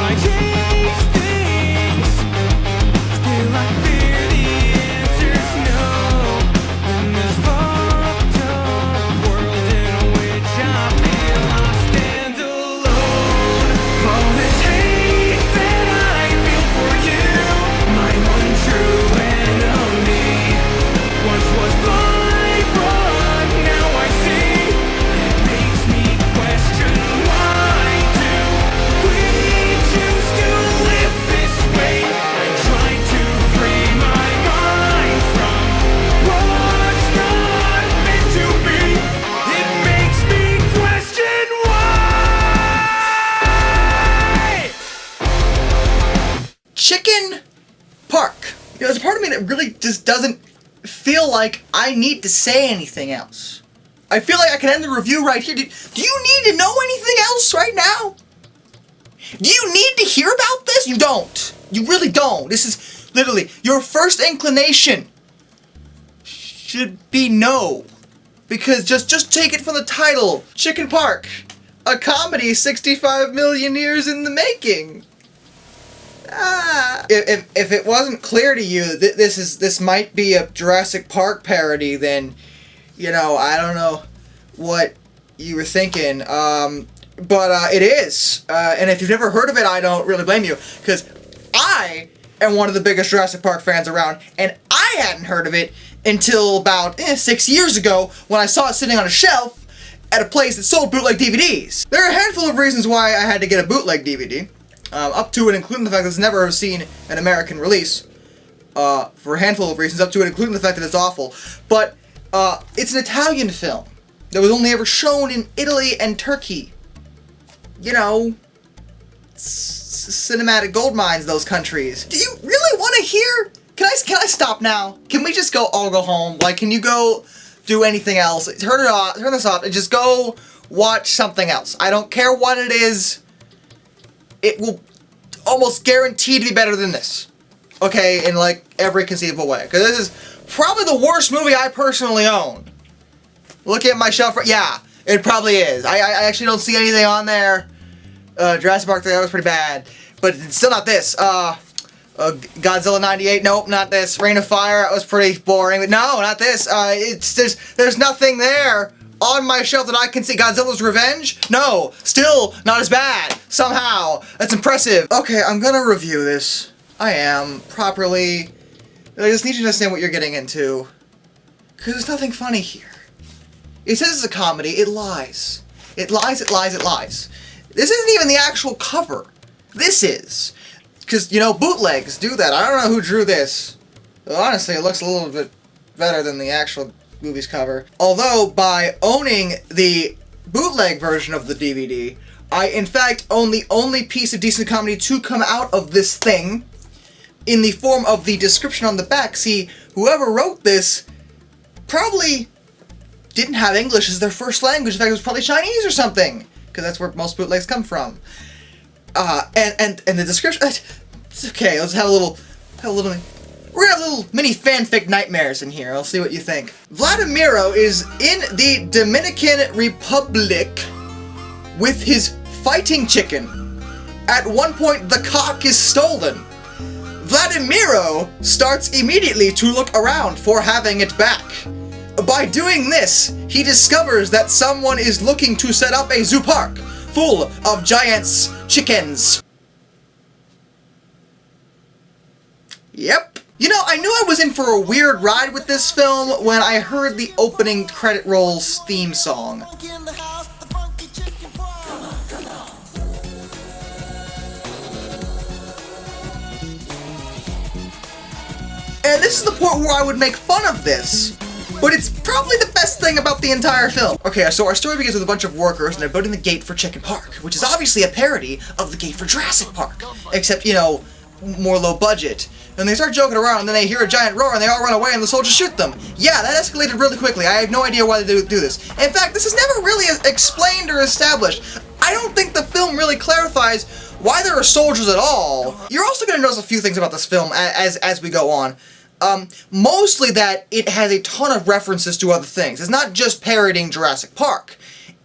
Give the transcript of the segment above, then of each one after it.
I chase things, still I fear the answer's no. In this fucked up world in which I feel I stand alone. All this hate that I feel for you, my one true enemy, once was blind, but now I see. It makes me question, why do we choose to live this way? I try to free my mind from what's not meant to be. It makes me question why. Chicken Park. You know, there's a part of me that really just doesn't feel like I need to say anything else. I feel like I can end the review right here. Do you need to know anything else right now? Do you need to hear about this? You don't. You really don't. This is literally your first inclination should be no. Because just take it from the title. Chicken Park. A comedy 65 million years in the making. If it wasn't clear to you that this might be a Jurassic Park parody, then, you know, I don't know what you were thinking. But it is. And if you've never heard of it, I don't really blame you, because I am one of the biggest Jurassic Park fans around, and I hadn't heard of it until about 6 years ago when I saw it sitting on a shelf at a place that sold bootleg DVDs. There are a handful of reasons why I had to get a bootleg DVD. Up to and including the fact that it's never seen an American release, for a handful of reasons, up to and including the fact that it's awful. But it's an Italian film that was only ever shown in Italy and Turkey. You know, cinematic gold mines, those countries. Do you really want to hear? Can I stop now? Can we just all go home? Like, can you go do anything else? Turn this off, and just go watch something else. I don't care what it is. It will almost guarantee to be better than this. Okay, in like every conceivable way. Because this is probably the worst movie I personally own. Look at my shelf. Yeah, it probably is. I actually don't see anything on there. Jurassic Park 3, that was pretty bad. But it's still not this. Godzilla 98, nope, not this. Reign of Fire, that was pretty boring. But no, not this. There's nothing there on my shelf that I can see. Godzilla's Revenge? No, still not as bad. Somehow. That's impressive. Okay, I'm gonna review this. I am, properly. I just need you to understand what you're getting into. Because there's nothing funny here. It says it's a comedy, it lies. It lies, it lies, it lies. This isn't even the actual cover. This is. Because, you know, bootlegs do that. I don't know who drew this. But honestly, it looks a little bit better than the actual movie's cover. Although, by owning the bootleg version of the DVD, I in fact own the only piece of decent comedy to come out of this thing in the form of the description on the back. See, whoever wrote this probably didn't have English as their first language. In fact, it was probably Chinese or something, because that's where most bootlegs come from. And the description. It's okay. Let's have a little. We're gonna have little mini fanfic nightmares in here. I'll see what you think. Vladimiro is in the Dominican Republic with his fighting chicken. At one point, the cock is stolen. Vladimiro starts immediately to look around for having it back. By doing this, he discovers that someone is looking to set up a zoo park full of giant chickens. Yep. You know, I knew I was in for a weird ride with this film when I heard the opening credit roll's theme song. And this is the point where I would make fun of this, but it's probably the best thing about the entire film. Okay, so our story begins with a bunch of workers and they're building the gate for Chicken Park, which is obviously a parody of the gate for Jurassic Park, except, you know, more low budget. And they start joking around and then they hear a giant roar and they all run away and the soldiers shoot them. Yeah, that escalated really quickly. I have no idea why they do this. In fact, this is never really explained or established. I don't think the film really clarifies why there are soldiers at all. You're also going to notice a few things about this film as we go on. Mostly that it has a ton of references to other things. It's not just parodying Jurassic Park.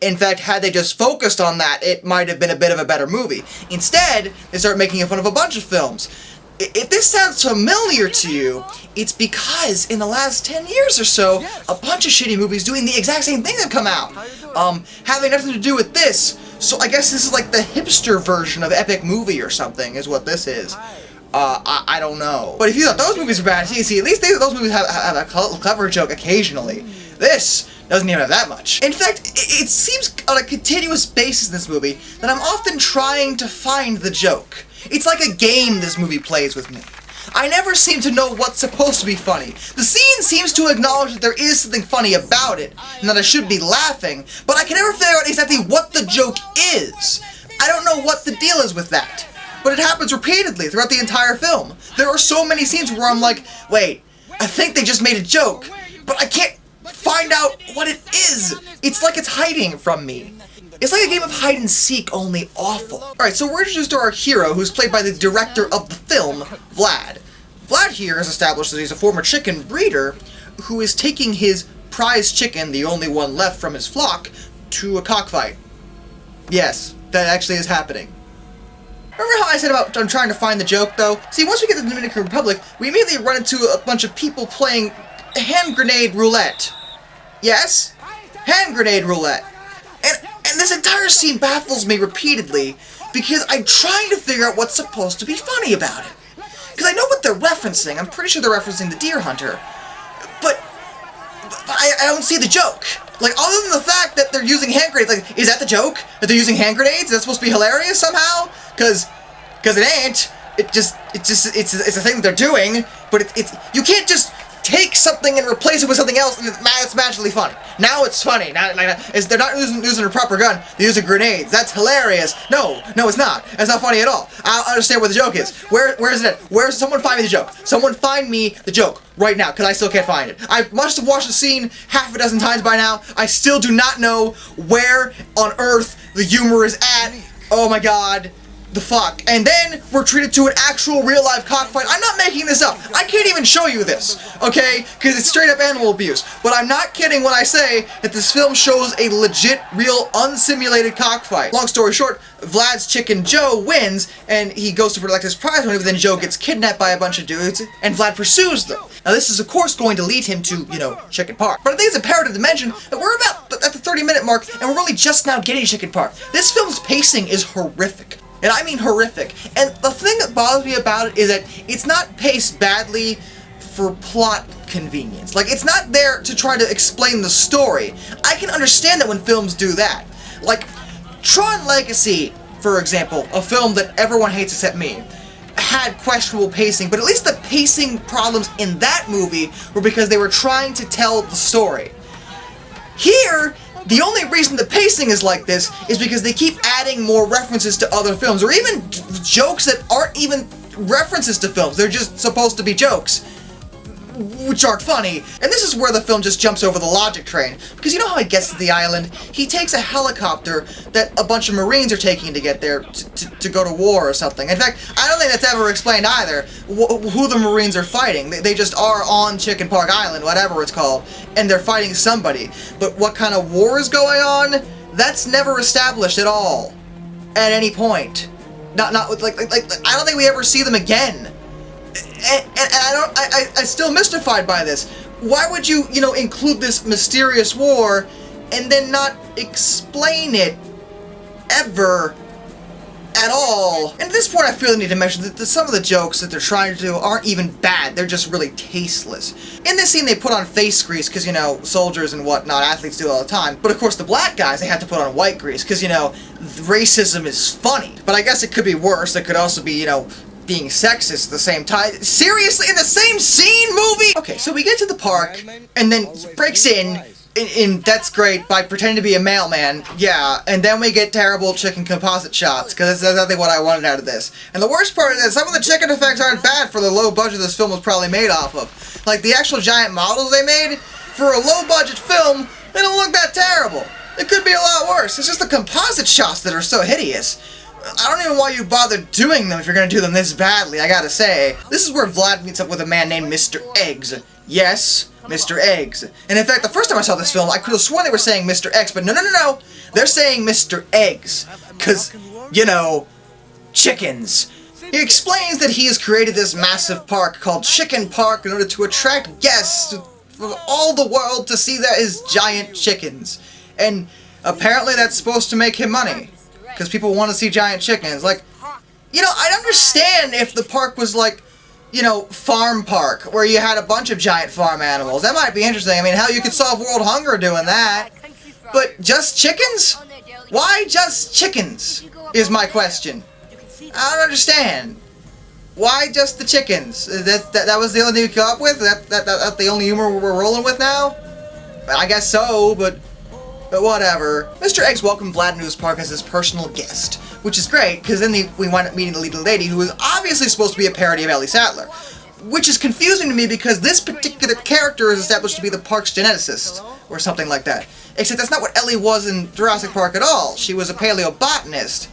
In fact, had they just focused on that, it might have been a bit of a better movie. Instead, they start making fun of a bunch of films. If this sounds familiar to you, it's because in the last 10 years or so, a bunch of shitty movies doing the exact same thing have come out. Having nothing to do with this. So I guess this is like the hipster version of epic movie or something, is what this is. I don't know. But if you thought those movies were bad, see, at least those movies have a clever joke occasionally. This doesn't even have that much. In fact, it seems on a continuous basis in this movie that I'm often trying to find the joke. It's like a game this movie plays with me. I never seem to know what's supposed to be funny. The scene seems to acknowledge that there is something funny about it, and that I should be laughing, but I can never figure out exactly what the joke is. I don't know what the deal is with that. But it happens repeatedly throughout the entire film. There are so many scenes where I'm like, wait, I think they just made a joke, but I can't find out what it is. It's like it's hiding from me. It's like a game of hide and seek, only awful. Alright, so we're introduced to our hero, who's played by the director of the film, Vlad. Vlad here is established that he's a former chicken breeder who is taking his prize chicken, the only one left from his flock, to a cockfight. Yes, that actually is happening. Remember how I said about I'm trying to find the joke, though? See, once we get to the Dominican Republic, we immediately run into a bunch of people playing hand grenade roulette. Yes? Hand grenade roulette. And this entire scene baffles me repeatedly because I'm trying to figure out what's supposed to be funny about it. Because I know what they're referencing. I'm pretty sure they're referencing the Deer Hunter. But I don't see the joke. Like, other than the fact that they're using hand grenades, like, is that the joke? That they're using hand grenades? Is that supposed to be hilarious somehow? Because it ain't. It's a thing that they're doing, but it's you can't just take something and replace it with something else and it's magically funny. Now it's funny. Now they're not using a proper gun, they're using grenades. That's hilarious. No, it's not. That's not funny at all. I don't understand where the joke is. Where is it? Where's someone find me the joke? Someone find me the joke right now, because I still can't find it. I must have watched the scene half a dozen times by now. I still do not know where on earth the humor is at. Oh my god. The fuck. And then we're treated to an actual real life cockfight. I'm not making this up. I can't even show you this, okay? Because it's straight up animal abuse. But I'm not kidding when I say that this film shows a legit, real, unsimulated cockfight. Long story short, Vlad's chicken Joe wins, and he goes to collect his prize money, but then Joe gets kidnapped by a bunch of dudes, and Vlad pursues them. Now this is of course going to lead him to, Chicken Park. But I think it's imperative to mention that we're about at the 30-minute mark, and we're only just now getting Chicken Park. This film's pacing is horrific. And I mean horrific. And the thing that bothers me about it is that it's not paced badly for plot convenience. Like, it's not there to try to explain the story. I can understand that when films do that. Like, Tron Legacy, for example, a film that everyone hates except me, had questionable pacing, but at least the pacing problems in that movie were because they were trying to tell the story. Here, the only reason the pacing is like this is because they keep adding more references to other films, or even jokes that aren't even references to films. They're just supposed to be jokes, which aren't funny. And this is where the film just jumps over the logic train. Because you know how he gets to the island? He takes a helicopter that a bunch of Marines are taking to get there to go to war or something. In fact, I don't think that's ever explained either, who the Marines are fighting. They just are on Chicken Park Island, whatever it's called, and they're fighting somebody. But what kind of war is going on? That's never established at all. At any point. Not like I don't think we ever see them again. And I'm still mystified by this. Why would you, include this mysterious war and then not explain it ever at all? And at this point I feel the need to mention that some of the jokes that they're trying to do aren't even bad, they're just really tasteless. In this scene they put on face grease because, soldiers and whatnot, athletes do it all the time. But of course the black guys, they had to put on white grease because, racism is funny. But I guess it could be worse. It could also be, being sexist at the same time. Seriously? In the same scene, movie? Okay, so we get to the park, and then he breaks in that's great, by pretending to be a mailman, yeah, and then we get terrible chicken composite shots, because that's exactly what I wanted out of this. And the worst part is that some of the chicken effects aren't bad for the low budget this film was probably made off of. Like, the actual giant models they made, for a low budget film, they don't look that terrible. It could be a lot worse. It's just the composite shots that are so hideous. I don't even know why you bother doing them if you're gonna do them this badly, I gotta say. This is where Vlad meets up with a man named Mr. Eggs. Yes, Mr. Eggs. And in fact, the first time I saw this film, I could have sworn they were saying Mr. X, but no. They're saying Mr. Eggs. Cause, you know, chickens. He explains that he has created this massive park called Chicken Park in order to attract guests from all the world to see his giant chickens. And apparently that's supposed to make him money. Because people want to see giant chickens. Like, you know, I'd understand if the park was like, you know, farm park, where you had a bunch of giant farm animals. That might be interesting. I mean, hell, you could solve world hunger doing that. But just chickens? Why just chickens? Is my question. I don't understand. Why just the chickens? That was the only thing you came up with? That's the only humor we're rolling with now? I guess so, but whatever. Mr. Eggs welcomed Vlad into his park as his personal guest, which is great, because then we wind up meeting the leading lady, who is obviously supposed to be a parody of Ellie Sattler. Which is confusing to me because this particular character is established to be the park's geneticist, or something like that. Except that's not what Ellie was in Jurassic Park at all. She was a paleobotanist.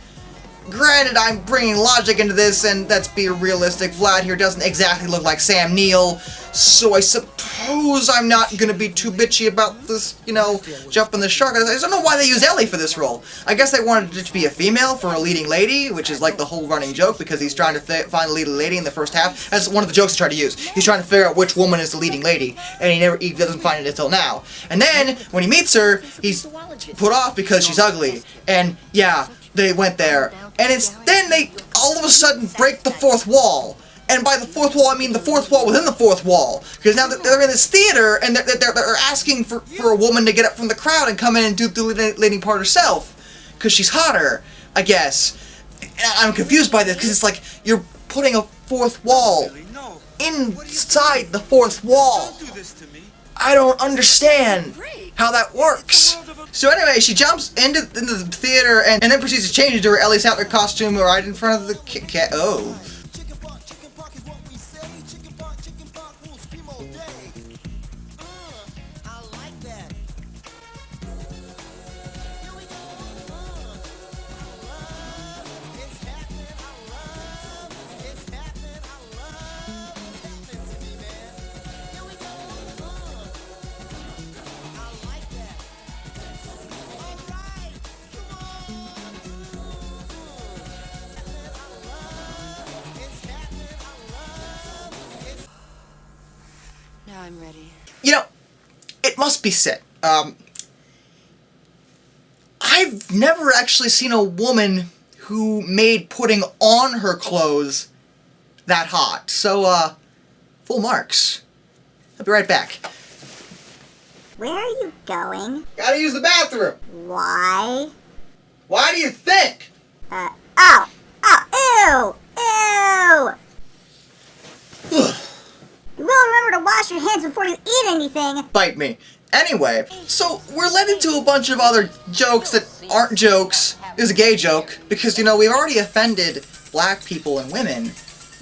Granted, I'm bringing logic into this, and let's be realistic, Vlad here doesn't exactly look like Sam Neill, so I suppose I'm not gonna be too bitchy about this, you know, jumping the shark. I don't know why they use Ellie for this role. I guess they wanted it to be a female for a leading lady, which is like the whole running joke, because he's trying to find the leading lady in the first half. That's one of the jokes he tried to use. He's trying to figure out which woman is the leading lady, and he doesn't find it until now. And then, when he meets her, he's put off because she's ugly. And, yeah, they went there. And then they all of a sudden break the fourth wall. And by the fourth wall, I mean the fourth wall within the fourth wall. Because now they're in this theater, and they're asking for a woman to get up from the crowd and come in and do the leading part herself. Because she's hotter, I guess. And I'm confused by this, because it's like you're putting a fourth wall inside the fourth wall. I don't understand how that works. So anyway, she jumps into the theater and then proceeds to change into her Ellie Sattler costume right in front of the cat. Oh. Now I'm ready. You know, it must be said, I've never actually seen a woman who made putting on her clothes that hot. So, full marks. I'll be right back. Where are you going? Gotta use the bathroom. Why? Why do you think? Ew! You will remember to wash your hands before you eat anything. Bite me. Anyway, so we're led into a bunch of other jokes that aren't jokes. It was a gay joke, because, you know, we've already offended black people and women.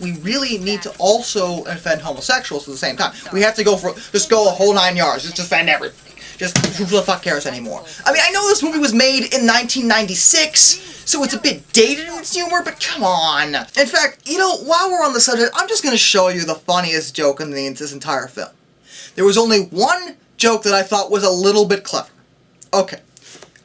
We really need to also offend homosexuals at the same time. We have to just go a whole 9 yards, just offend everything. Just, who the fuck cares anymore? I mean, I know this movie was made in 1996, so it's a bit dated in its humor, but come on. In fact, you know, while we're on the subject, I'm just gonna show you the funniest joke in this entire film. There was only one joke that I thought was a little bit clever. Okay,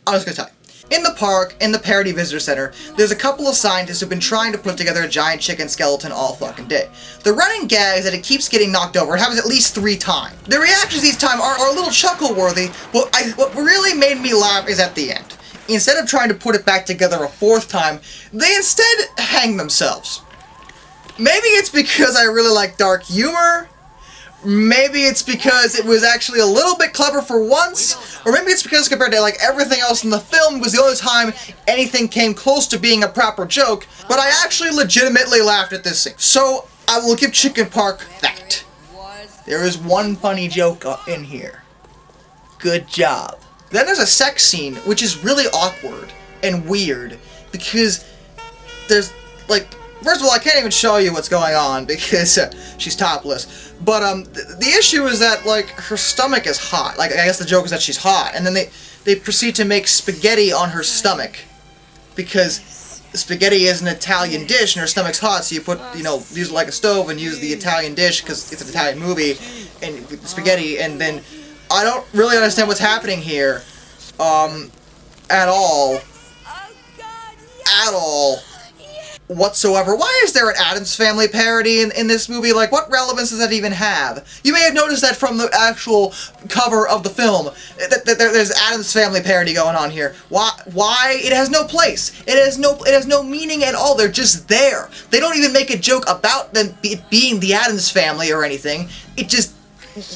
I'm just gonna tell you. In the park, in the Parody Visitor Center, there's a couple of scientists who've been trying to put together a giant chicken skeleton all fucking day. The running gag is that it keeps getting knocked over. It happens at least 3 times. The reactions each time are a little chuckle-worthy, but what really made me laugh is at the end. Instead of trying to put it back together a 4th time, they instead hang themselves. Maybe it's because I really like dark humor. Maybe it's because it was actually a little bit clever for once, or maybe it's because compared to like everything else in the film, it was the only time anything came close to being a proper joke, but I actually legitimately laughed at this scene. So I will give Chicken Park that. There is one funny joke in here. Good job. Then there's a sex scene, which is really awkward and weird, because there's like, first of all, I can't even show you what's going on because she's topless. But the issue is that like her stomach is hot. Like, I guess the joke is that she's hot, and then they proceed to make spaghetti on her stomach because spaghetti is an Italian dish and her stomach's hot, so you put, use it like a stove and use the Italian dish because it's an Italian movie and spaghetti, and then I don't really understand what's happening here, at all, whatsoever. Why is there an Addams Family parody in this movie? Like, what relevance does that even have? You may have noticed that from the actual cover of the film, that there's Addams Family parody going on here. Why? It has no place. It has no meaning at all. They're just there. They don't even make a joke about them being the Addams Family or anything. It just,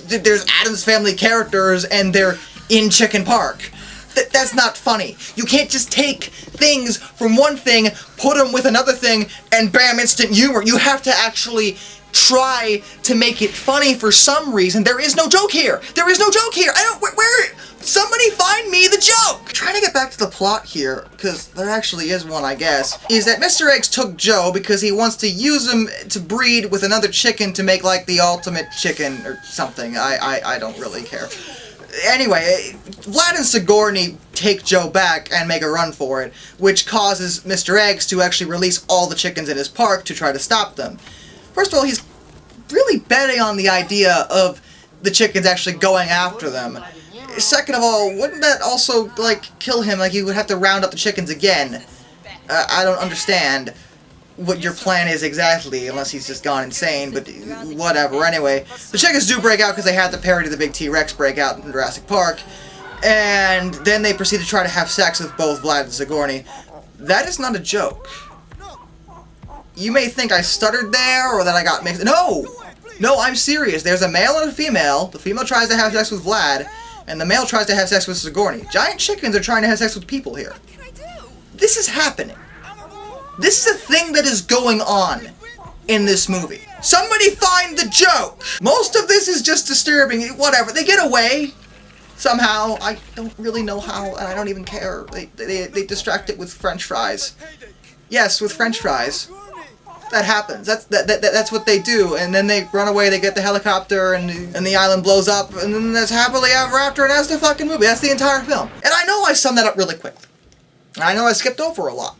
there's Addams Family characters and they're in Chicken Park. That's not funny. You can't just take things from one thing, put them with another thing, and bam, instant humor. You have to actually try to make it funny for some reason. There is no joke here. There is no joke here. Somebody find me the joke! Trying to get back to the plot here, because there actually is one, I guess, is that Mr. Eggs took Joe because he wants to use him to breed with another chicken to make, like, the ultimate chicken or something. I don't really care. Anyway, Vlad and Sigourney take Joe back and make a run for it, which causes Mr. Eggs to actually release all the chickens in his park to try to stop them. First of all, he's really betting on the idea of the chickens actually going after them. Second of all, wouldn't that also, like, kill him? Like, he would have to round up the chickens again. I don't understand what your plan is exactly, unless he's just gone insane, but whatever. Anyway, the chickens do break out because they had to parody the big T-Rex breakout in Jurassic Park, and then they proceed to try to have sex with both Vlad and Sigourney. That is not a joke. You may think I stuttered there, or that I got mixed. No! No, I'm serious. There's a male and a female. The female tries to have sex with Vlad, and the male tries to have sex with Sigourney. Giant chickens are trying to have sex with people here. This is happening. This is a thing that is going on in this movie. Somebody find the joke! Most of this is just disturbing. Whatever. They get away. Somehow. I don't really know how, and I don't even care. They distract it with French fries. Yes, with French fries. That happens. That's what they do. And then they run away, they get the helicopter, and the island blows up, and then there's happily ever after, and that's the fucking movie. That's the entire film. And I know I summed that up really quickly. I know I skipped over a lot.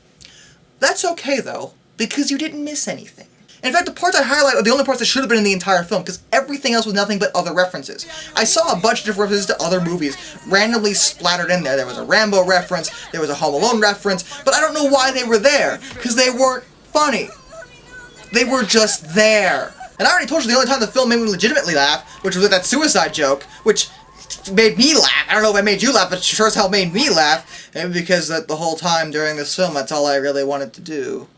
That's okay, though, because you didn't miss anything. In fact, the parts I highlight are the only parts that should have been in the entire film, because everything else was nothing but other references. I saw a bunch of different references to other movies randomly splattered in there. There was a Rambo reference, there was a Home Alone reference, but I don't know why they were there, because they weren't funny. They were just there. And I already told you the only time the film made me legitimately laugh, which was with that suicide joke, which made me laugh. I don't know if it made you laugh, but sure as hell made me laugh. And because the whole time during this film, that's all I really wanted to do.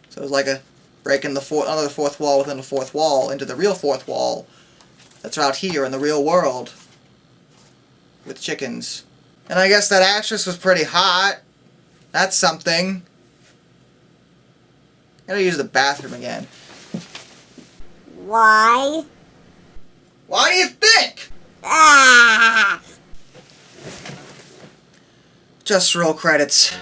So it was like a breaking another fourth wall within the fourth wall into the real fourth wall that's out here in the real world with chickens. And I guess that actress was pretty hot. That's something. I gotta use the bathroom again. Why? Why do you think? Ah! Just roll credits.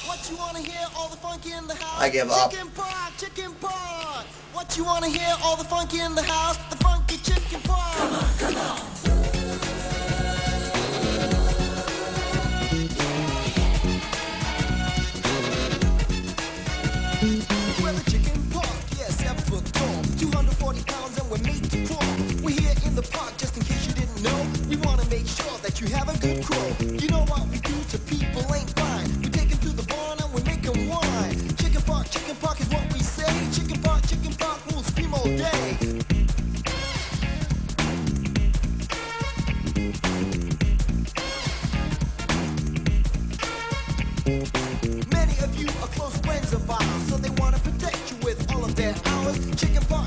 What you wanna hear? All the funk in the house. I give up. Chicken park, chicken park. What you wanna hear? All the funk in the house. The funky chicken park. Come on, come on. We're the chicken park, yeah, 7 foot tall, 240 pounds, and we're made to crawl. We're here in the park, just in case you didn't know. We wanna make sure that you have a good crow. You know what we do to people ain't fine. We take them to the barn and we make them wine. Chicken park is what we say. Chicken park, we'll scream all day. Many of you are close friends of ours, so they wanna protect you with all of their hours. Chicken park